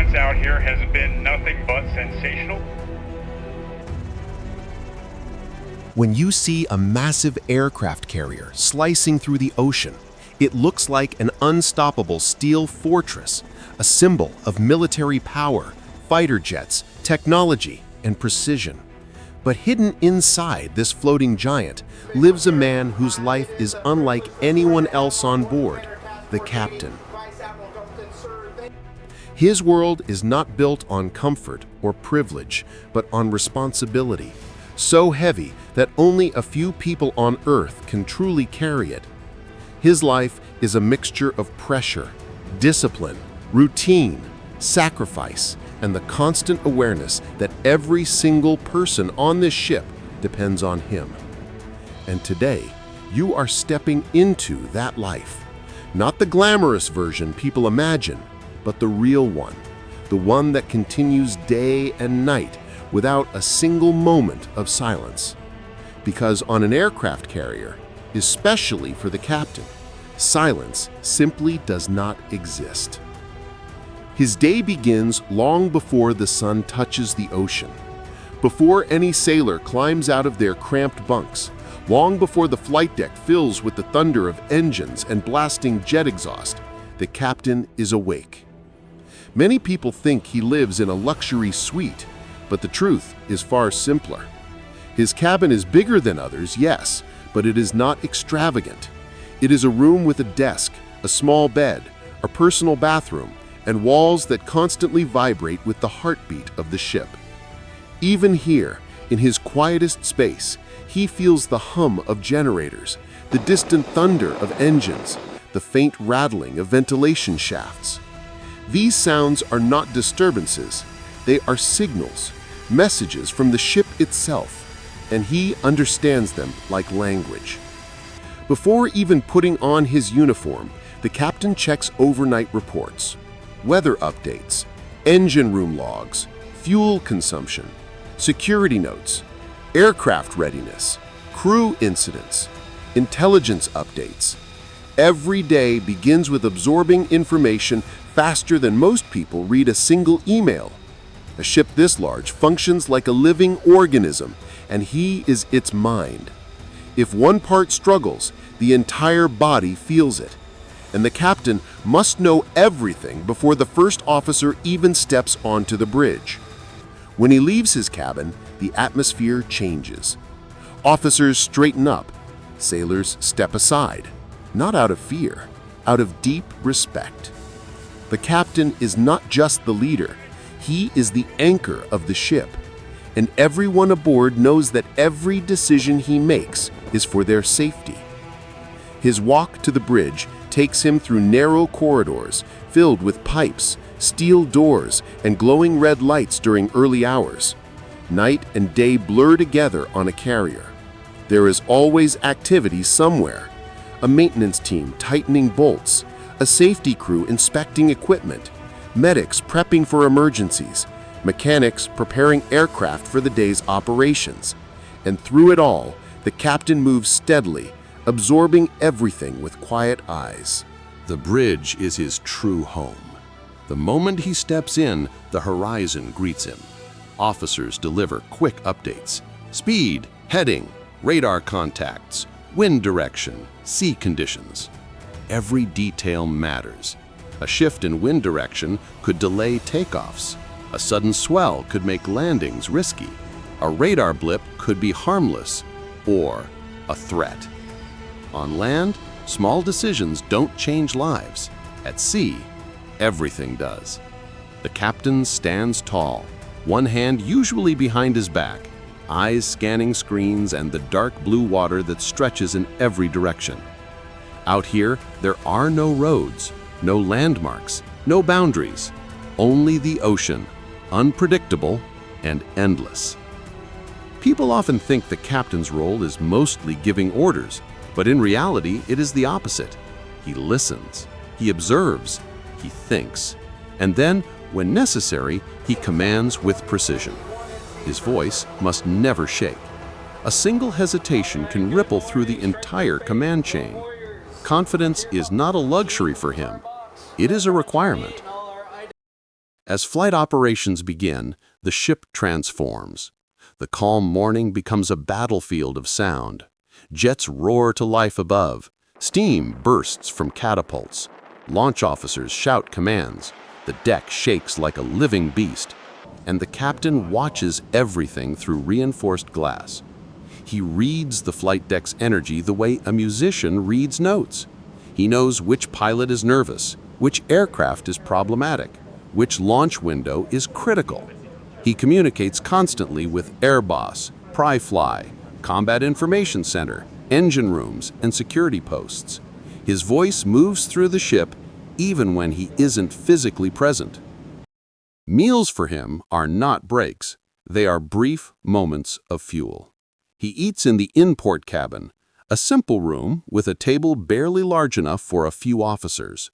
performance out here has been nothing but sensational. When you see a massive aircraft carrier slicing through the ocean, it looks like an unstoppable steel fortress, a symbol of military power, fighter jets, technology, and precision. But hidden inside this floating giant lives a man whose life is unlike anyone else on board, the captain. His world is not built on comfort or privilege, but on responsibility, so heavy that only a few people on Earth can truly carry it. His life is a mixture of pressure, discipline, routine, sacrifice, and the constant awareness that every single person on this ship depends on him. And today, you are stepping into that life. Not the glamorous version people imagine, but the real one, the one that continues day and night without a single moment of silence. Because on an aircraft carrier, especially for the captain, silence simply does not exist. His day begins long before the sun touches the ocean, before any sailor climbs out of their cramped bunks, long before the flight deck fills with the thunder of engines and blasting jet exhaust. The captain is awake. Many people think he lives in a luxury suite, but the truth is far simpler. His cabin is bigger than others, yes, but it is not extravagant. It is a room with a desk, a small bed, a personal bathroom, and walls that constantly vibrate with the heartbeat of the ship. Even here, in his quietest space, he feels the hum of generators, the distant thunder of engines, the faint rattling of ventilation shafts. These sounds are not disturbances, they are signals, messages from the ship itself, and he understands them like language. Before even putting on his uniform, the captain checks overnight reports, weather updates, engine room logs, fuel consumption, security notes, aircraft readiness, crew incidents, intelligence updates. Every day begins with absorbing information faster than most people read a single email. A ship this large functions like a living organism, and he is its mind. If one part struggles, the entire body feels it. And the captain must know everything before the first officer even steps onto the bridge. When he leaves his cabin, the atmosphere changes. Officers straighten up, sailors step aside, not out of fear, out of deep respect. The captain is not just the leader, he is the anchor of the ship, and everyone aboard knows that every decision he makes is for their safety. His walk to the bridge takes him through narrow corridors filled with pipes, steel doors, and glowing red lights during early hours. Night and day blur together on a carrier. There is always activity somewhere. A maintenance team tightening bolts, a safety crew inspecting equipment, medics prepping for emergencies, mechanics preparing aircraft for the day's operations. And through it all, the captain moves steadily, absorbing everything with quiet eyes. The bridge is his true home. The moment he steps in, the horizon greets him. Officers deliver quick updates. Speed, heading, radar contacts, wind direction, sea conditions. Every detail matters. A shift in wind direction could delay takeoffs. A sudden swell could make landings risky. A radar blip could be harmless or a threat. On land, small decisions don't change lives. At sea, everything does. The captain stands tall, one hand usually behind his back, eyes scanning screens and the dark blue water that stretches in every direction. Out here, there are no roads, no landmarks, no boundaries, only the ocean, unpredictable and endless. People often think the captain's role is mostly giving orders, but in reality, it is the opposite. He listens, he observes, he thinks, and then, when necessary, he commands with precision. His voice must never shake. A single hesitation can ripple through the entire command chain. Confidence is not a luxury for him. It is a requirement. As flight operations begin, the ship transforms. The calm morning becomes a battlefield of sound. Jets roar to life above. Steam bursts from catapults. Launch officers shout commands. The deck shakes like a living beast. And the captain watches everything through reinforced glass. He reads the flight deck's energy the way a musician reads notes. He knows which pilot is nervous, which aircraft is problematic, which launch window is critical. He communicates constantly with Air Boss, Pry-Fly, Combat Information Center, engine rooms, and security posts. His voice moves through the ship even when he isn't physically present. Meals for him are not breaks. They are brief moments of fuel. He eats in the in-port cabin, a simple room with a table barely large enough for a few officers.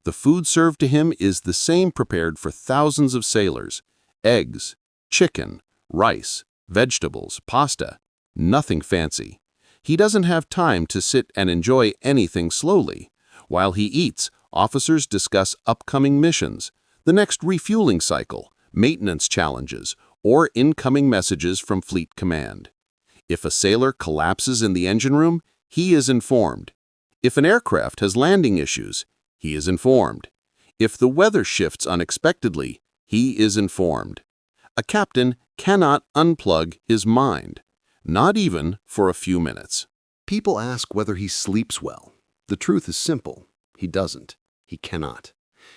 The food served to him is the same prepared for thousands of sailors: eggs, chicken, rice, vegetables, pasta. Nothing fancy. He doesn't have time to sit and enjoy anything slowly. While he eats, officers discuss upcoming missions, the next refueling cycle, maintenance challenges, or incoming messages from Fleet Command. If a sailor collapses in the engine room, he is informed. If an aircraft has landing issues, he is informed. If the weather shifts unexpectedly, he is informed. A captain cannot unplug his mind, not even for a few minutes. People ask whether he sleeps well. The truth is simple. He doesn't. He cannot.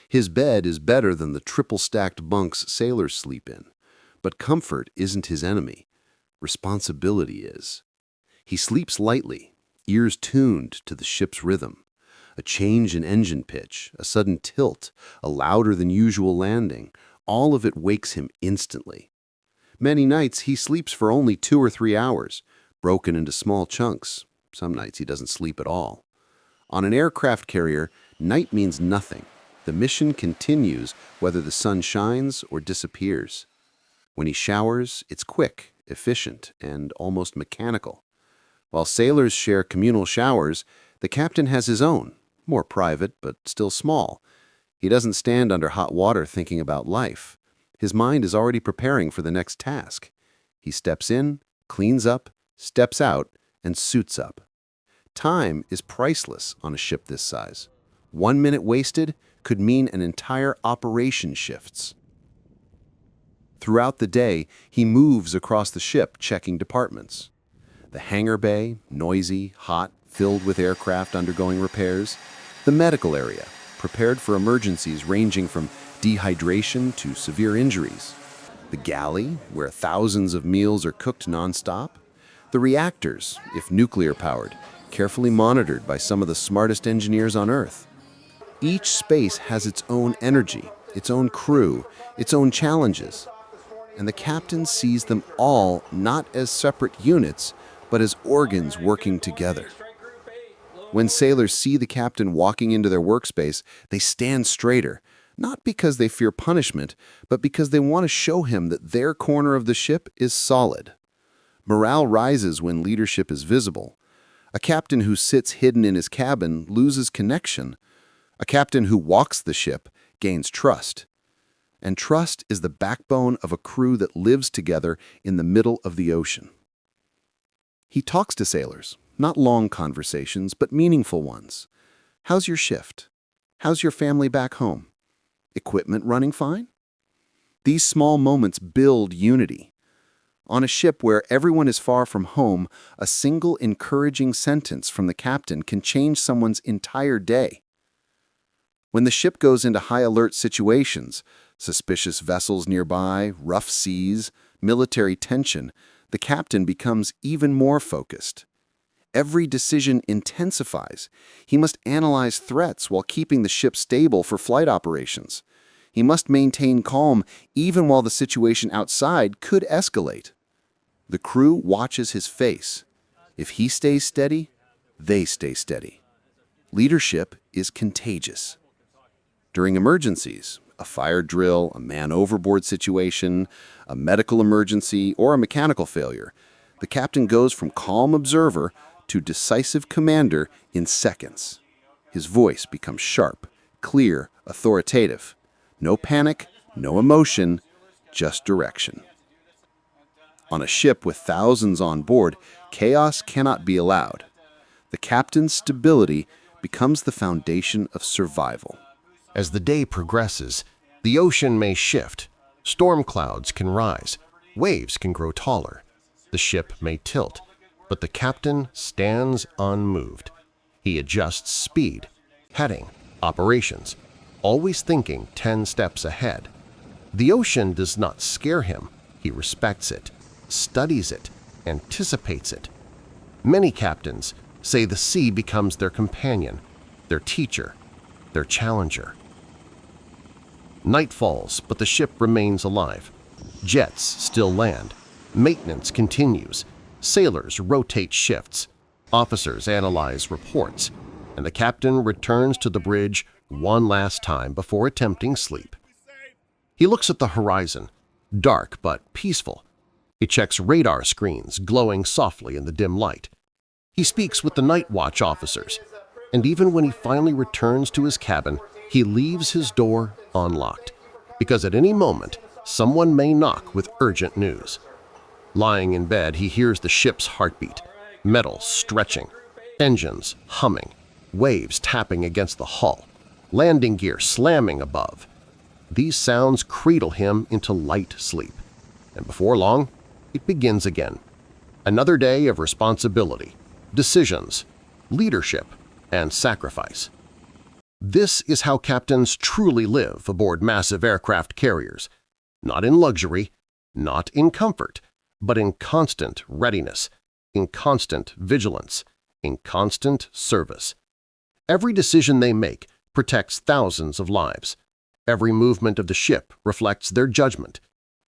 His bed is better than the triple-stacked bunks sailors sleep in. But comfort isn't his enemy. Responsibility is. He sleeps lightly, ears tuned to the ship's rhythm. A change in engine pitch, a sudden tilt, a louder than usual landing, all of it wakes him instantly. Many nights he sleeps for only 2 or 3 hours, broken into small chunks. Some nights he doesn't sleep at all. On an aircraft carrier, night means nothing. The mission continues whether the sun shines or disappears. When he showers, it's quick, efficient, and almost mechanical. While sailors share communal showers, the captain has his own, more private but still small. He doesn't stand under hot water thinking about life. His mind is already preparing for the next task. He steps in, cleans up, steps out, and suits up. Time is priceless on a ship this size. 1 minute wasted could mean an entire operation shifts. Throughout the day, he moves across the ship checking departments. The hangar bay, noisy, hot, filled with aircraft undergoing repairs. The medical area, prepared for emergencies ranging from dehydration to severe injuries. The galley, where thousands of meals are cooked nonstop. The reactors, if nuclear-powered, carefully monitored by some of the smartest engineers on Earth. Each space has its own energy, its own crew, its own challenges. And the captain sees them all not as separate units, but as organs working together. When sailors see the captain walking into their workspace, they stand straighter, not because they fear punishment, but because they want to show him that their corner of the ship is solid. Morale rises when leadership is visible. A captain who sits hidden in his cabin loses connection. A captain who walks the ship gains trust. And trust is the backbone of a crew that lives together in the middle of the ocean. He talks to sailors, not long conversations, but meaningful ones. How's your shift? How's your family back home? Equipment running fine? These small moments build unity. On a ship where everyone is far from home, a single encouraging sentence from the captain can change someone's entire day. When the ship goes into high-alert situations, suspicious vessels nearby, rough seas, military tension, the captain becomes even more focused. Every decision intensifies. He must analyze threats while keeping the ship stable for flight operations. He must maintain calm even while the situation outside could escalate. The crew watches his face. If he stays steady, they stay steady. Leadership is contagious. During emergencies, a fire drill, a man overboard situation, a medical emergency, or a mechanical failure, the captain goes from calm observer to decisive commander in seconds. His voice becomes sharp, clear, authoritative. No panic, No emotion, just direction. On a ship with thousands on board, chaos cannot be allowed. The captain's stability becomes the foundation of survival. As the day progresses, the ocean may shift, storm clouds can rise, waves can grow taller, the ship may tilt, but the captain stands unmoved. He adjusts speed, heading, operations, always thinking 10 steps ahead. The ocean does not scare him, he respects it, studies it, anticipates it. Many captains say the sea becomes their companion, their teacher, their challenger. Night falls, but the ship remains alive. Jets still land. Maintenance continues. Sailors rotate shifts. Officers analyze reports. And the captain returns to the bridge one last time before attempting sleep. He looks at the horizon, dark but peaceful. He checks radar screens glowing softly in the dim light. He speaks with the night watch officers, and even when he finally returns to his cabin, he leaves his door unlocked, because at any moment someone may knock with urgent news. Lying in bed, he hears the ship's heartbeat, metal stretching, engines humming, waves tapping against the hull, landing gear slamming above. These sounds cradle him into light sleep, and before long, it begins again. Another day of responsibility, decisions, leadership, and sacrifice. This is how captains truly live aboard massive aircraft carriers, not in luxury, not in comfort, but in constant readiness, in constant vigilance, in constant service. Every decision they make protects thousands of lives. Every movement of the ship reflects their judgment.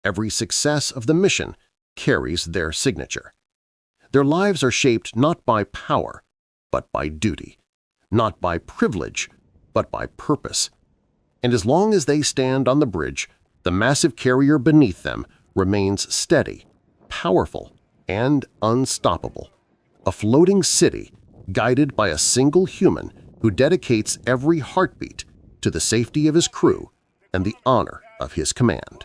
Every success of the mission carries their signature. Their lives are shaped not by power, but by duty, not by privilege, but by purpose. And as long as they stand on the bridge, the massive carrier beneath them remains steady, powerful, and unstoppable. A floating city guided by a single human who dedicates every heartbeat to the safety of his crew and the honor of his command.